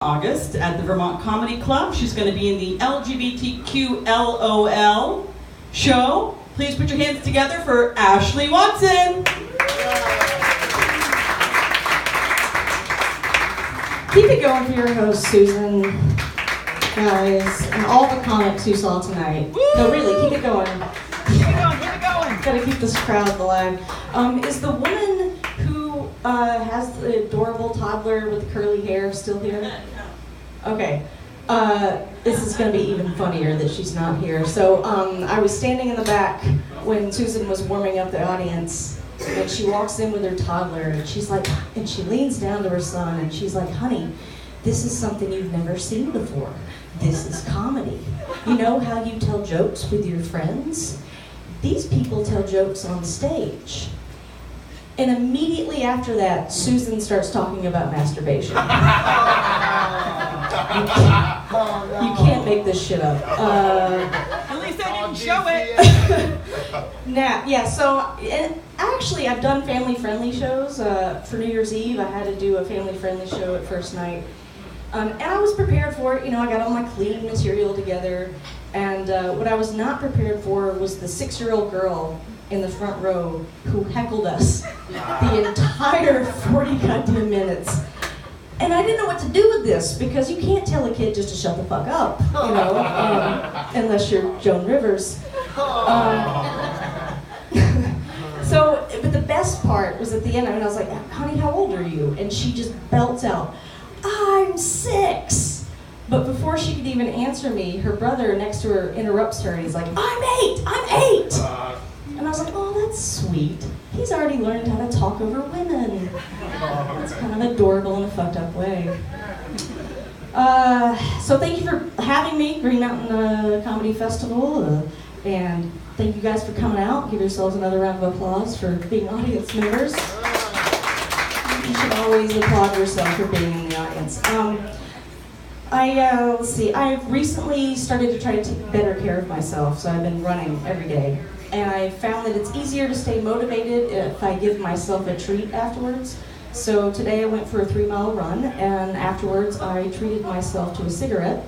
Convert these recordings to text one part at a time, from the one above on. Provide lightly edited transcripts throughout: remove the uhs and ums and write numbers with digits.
August at the Vermont Comedy Club. She's going to be in the LGBTQ LOL show. Please put your hands together for Ashley Watson. Keep it going for your host, Susan, guys, and all the comics you saw tonight. Woo! No, really, keep it going. Keep it going, keep it going. Gotta keep this crowd alive. Is the woman who has the adorable toddler with curly hair still here? Okay. This is going to be even funnier that she's not here. So I was standing in the back when Susan was warming up the audience, and she walks in with her toddler, and she's like, and she leans down to her son, and she's like, honey, this is something you've never seen before. This is comedy. You know how you tell jokes with your friends? These people tell jokes on stage. And immediately after that, Susan starts talking about masturbation. You can't make this shit up. At least I didn't show it. And actually, I've done family-friendly shows. For New Year's Eve, I had to do a family-friendly show at first night. And I was prepared for it. You know, I got all my clean material together. And what I was not prepared for was the 6-year-old girl in the front row who heckled us the entire 40 goddamn minutes. And I didn't know what to do with this, because you can't tell a kid just to shut the fuck up, you know, unless you're Joan Rivers. But the best part was at the end, I was like, honey, how old are you? And she just belts out, I'm 6. But before she could even answer me, her brother next to her interrupts her, and he's like, I'm 8. And I was like, oh, that's sweet. He's already learned how to talk over women. It's kind of adorable in a fucked up way. So thank you for having me, Green Mountain Comedy Festival. And thank you guys for coming out. Give yourselves another round of applause for being audience members. You should always applaud yourself for being in the audience. Let's see, I've recently started to try to take better care of myself, so I've been running every day. And I found that it's easier to stay motivated if I give myself a treat afterwards. So today I went for a 3-mile run, and afterwards I treated myself to a cigarette.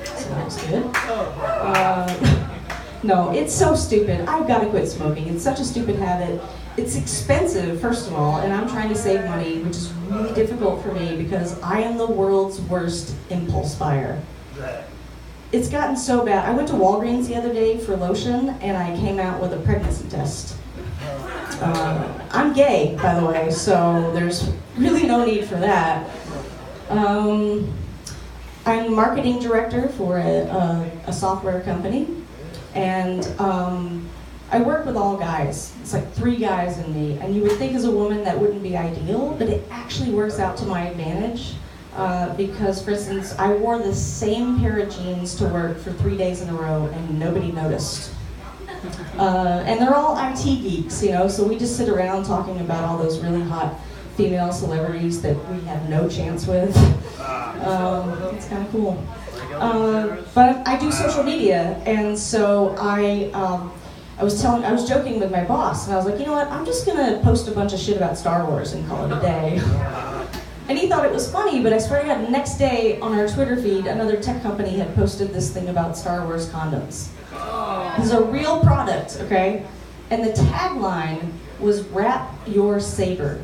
So that was good. No, it's so stupid. I've got to quit smoking. It's such a stupid habit. It's expensive, first of all, and I'm trying to save money, which is really difficult for me because I am the world's worst impulse buyer. It's gotten so bad. I went to Walgreens the other day for lotion, and I came out with a pregnancy test. I'm gay, by the way, so there's really no need for that. I'm marketing director for a software company, and I work with all guys. It's like 3 guys in me, and you would think as a woman that wouldn't be ideal, but it actually works out to my advantage. Because, for instance, I wore the same pair of jeans to work for 3 days in a row, and nobody noticed. And they're all IT geeks, you know, so we just sit around talking about all those really hot female celebrities that we have no chance with. It's kind of cool. But I do social media, and so I was joking with my boss, and I was like, you know what, I'm just gonna post a bunch of shit about Star Wars and call it a day. And he thought it was funny, but I swear to God, the next day on our Twitter feed, another tech company had posted this thing about Star Wars condoms. It's a real product, okay? And the tagline was "Wrap your saber."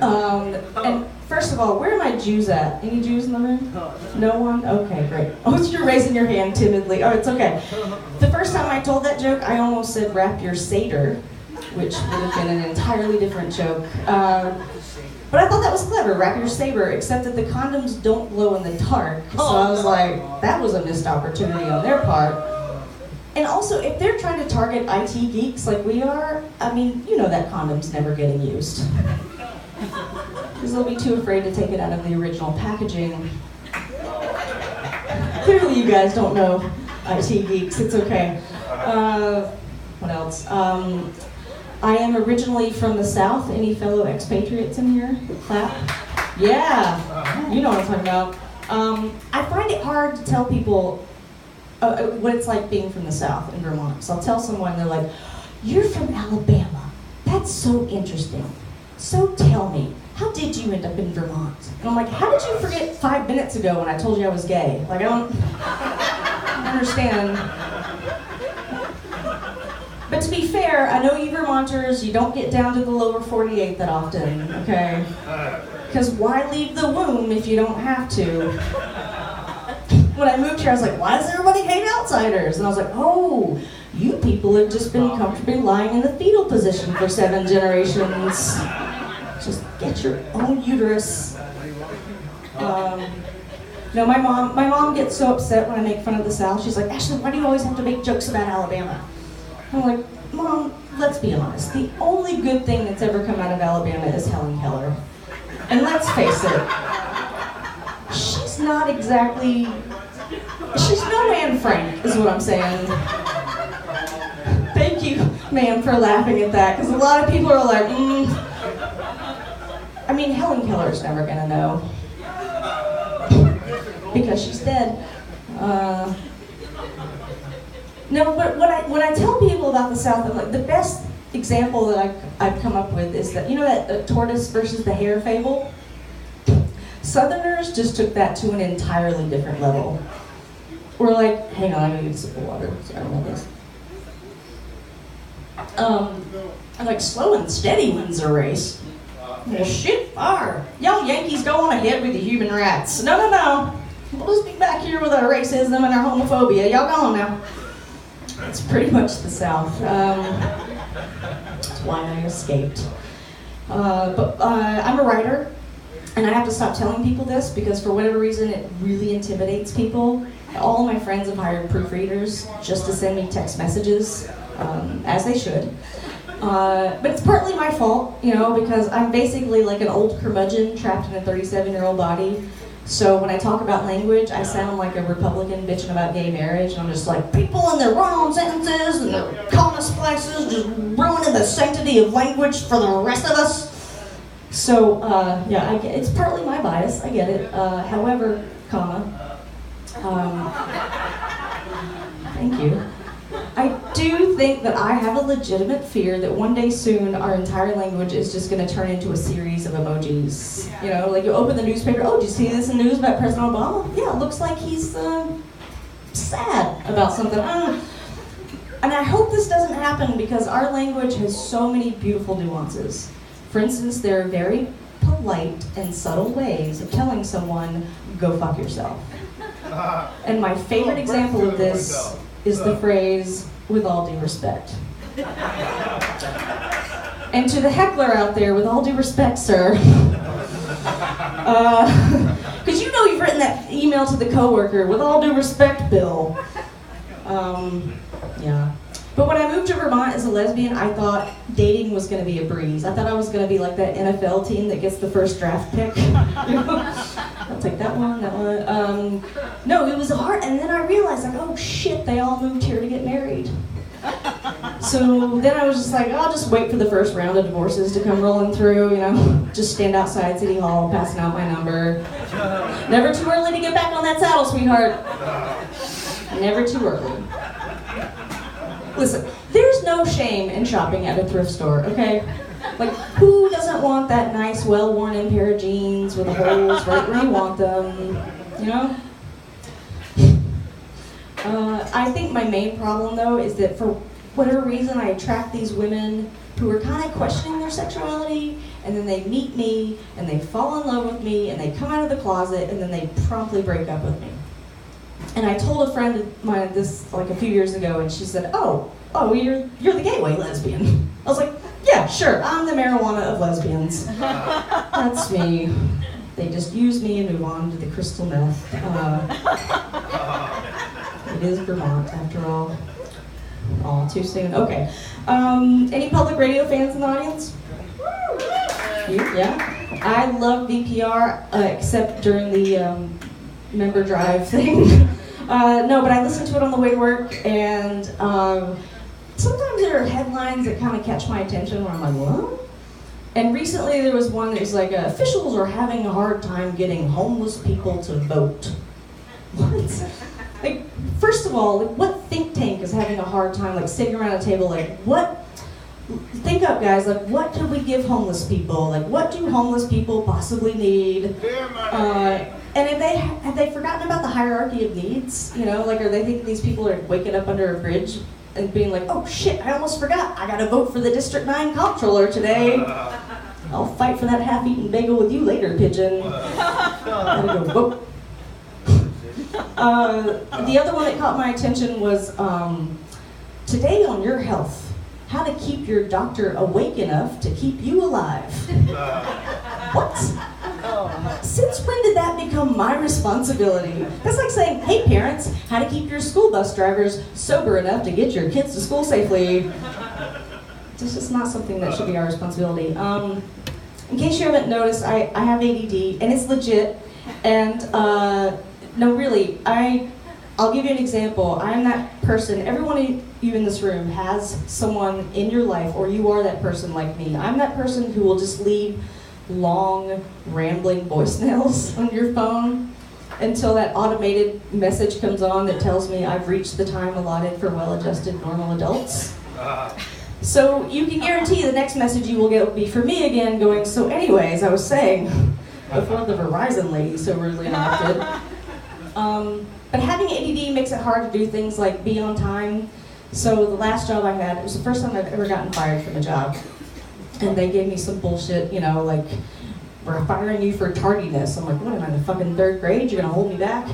And first of all, where are my Jews at? Any Jews in the room? No one? Okay, great. Oh, you're raising your hand timidly. Oh, it's okay. The first time I told that joke, I almost said "wrap your satyr," which would have been an entirely different joke. But I thought that was clever, wrap your saber, except that the condoms don't glow in the dark. So I was like, that was a missed opportunity on their part. And also, if they're trying to target IT geeks like we are, I mean, you know that condom's never getting used. Because they'll be too afraid to take it out of the original packaging. Clearly you guys don't know IT geeks, it's okay. What else? I am originally from the South. Any fellow expatriates in here? Clap. Yeah, you know what I'm talking about. I find it hard to tell people what it's like being from the South in Vermont. So I'll tell someone, they're like, you're from Alabama. That's so interesting. so tell me, how did you end up in Vermont? And I'm like, how did you forget 5 minutes ago when I told you I was gay? Like, I don't understand. But to be fair, I know you Vermonters, you don't get down to the lower 48 that often, okay? Because why leave the womb if you don't have to? When I moved here, I was like, why does everybody hate outsiders? And I was like, oh, you people have just been comfortably lying in the fetal position for 7 generations. Just get your own uterus. No, my mom gets so upset when I make fun of the South. She's like, Ashley, why do you always have to make jokes about Alabama? I'm like, Mom, let's be honest. The only good thing that's ever come out of Alabama is Helen Keller. And let's face it, she's not exactly, she's no Anne Frank, is what I'm saying. Thank you, ma'am, for laughing at that, because a lot of people are like, I mean, Helen Keller's never gonna know. Because she's dead. No, but when I tell people about the South, I'm like, the best example that I've come up with is that, you know that tortoise versus the hare fable? Southerners just took that to an entirely different level. We're like, hang on, I'm gonna get a sip of water. Sorry about this. I'm like, slow and steady wins a race. Well, shit, fire. Y'all Yankees go on ahead with the human rights. No. We'll just be back here with our racism and our homophobia. Y'all go on now. It's pretty much the South. That's why I escaped. But I'm a writer, and I have to stop telling people this because for whatever reason it really intimidates people. All of my friends have hired proofreaders just to send me text messages, as they should. But it's partly my fault, you know, because I'm basically like an old curmudgeon trapped in a 37-year-old body. So when I talk about language, I sound like a Republican bitching about gay marriage. And I'm just like, people in their wrong sentences and their comma splices just ruining the sanctity of language for the rest of us. So, yeah, it's partly my bias. I get it. However, thank you. I do think that I have a legitimate fear that one day soon our entire language is just going to turn into a series of emojis. You know, like you open the newspaper, oh, did you see this in the news about President Obama? Yeah, it looks like he's sad about something. And I hope this doesn't happen because our language has so many beautiful nuances. For instance, there are very polite and subtle ways of telling someone, go fuck yourself. And my favorite example of this is the phrase, with all due respect. And to the heckler out there, with all due respect, sir. Because you know you've written that email to the coworker, with all due respect, Bill. Yeah. But when I moved to Vermont as a lesbian, I thought dating was going to be a breeze. I thought I was going to be like that NFL team that gets the first draft pick. I'll take that one. No, it was hard. And then I realized, like, oh shit, they all moved here to get married. So then I was just like, I'll just wait for the first round of divorces to come rolling through, you know. Just stand outside City Hall, passing out my number. Never too early to get back on that saddle, sweetheart. Never too early. Listen, there's no shame in shopping at a thrift store, okay? Like, who doesn't want that nice, well-worn-in pair of jeans with the holes right where you want them, you know? I think my main problem, though, is that for whatever reason I attract these women who are kind of questioning their sexuality, and then they meet me, and they fall in love with me, and they come out of the closet, and then they promptly break up with me. And I told a friend of mine this like a few years ago, and she said, oh, you're the gateway lesbian. I was like, yeah, sure, I'm the marijuana of lesbians. That's me. They just use me and move on to the crystal meth. It is Vermont, after all. All too soon. Okay. Any public radio fans in the audience? You? Yeah. I love VPR, except during the member drive thing. No, but I listen to it on the way to work, and sometimes there are headlines that kind of catch my attention where I'm like, what? And recently there was one that was like, officials are having a hard time getting homeless people to vote. What? Like, first of all, like, what think tank is having a hard time, like, sitting around a table, like, what think up, guys, like, what could we give homeless people? Like, what do homeless people possibly need? And have they forgotten about the hierarchy of needs? You know, like, are they thinking these people are waking up under a bridge and being like, oh shit, I almost forgot, I gotta vote for the District 9 comptroller today. I'll fight for that half-eaten bagel with you later, pigeon. Gotta go vote. The other one that caught my attention was, today on Your Health, how to keep your doctor awake enough to keep you alive. What? Since when did that become my responsibility? That's like saying, hey parents, how to keep your school bus drivers sober enough to get your kids to school safely. This is not something that should be our responsibility. In case you haven't noticed, I have ADD, and it's legit. And no, really, I'll give you an example. I'm that person, every one of you in this room has someone in your life, or you are that person like me. I'm that person who will just leave long, rambling voicemails on your phone until that automated message comes on that tells me I've reached the time allotted for well-adjusted normal adults. So you can guarantee the next message you will get will be for me again going, so anyways, I was saying, before the Verizon lady so rudely interrupted. But having ADD makes it hard to do things like be on time. So the last job I had, it was the first time I've ever gotten fired from a job. And they gave me some bullshit, you know, like, we're firing you for tardiness. I'm like, what am I, in the fucking third grade? You're gonna hold me back?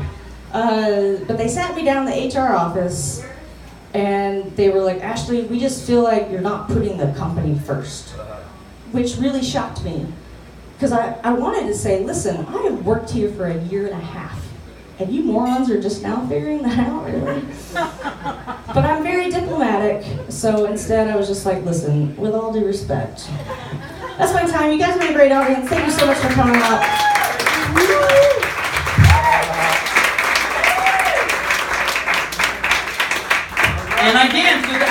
But they sat me down in the HR office and they were like, Ashley, we just feel like you're not putting the company first. Which really shocked me. Because I wanted to say, listen, I have worked here for 1.5 years. And you morons are just now figuring that out, really? But I'm very diplomatic, so instead I was just like, listen, with all due respect. That's my time. You guys have been a great audience. Thank you so much for coming out. And I danced with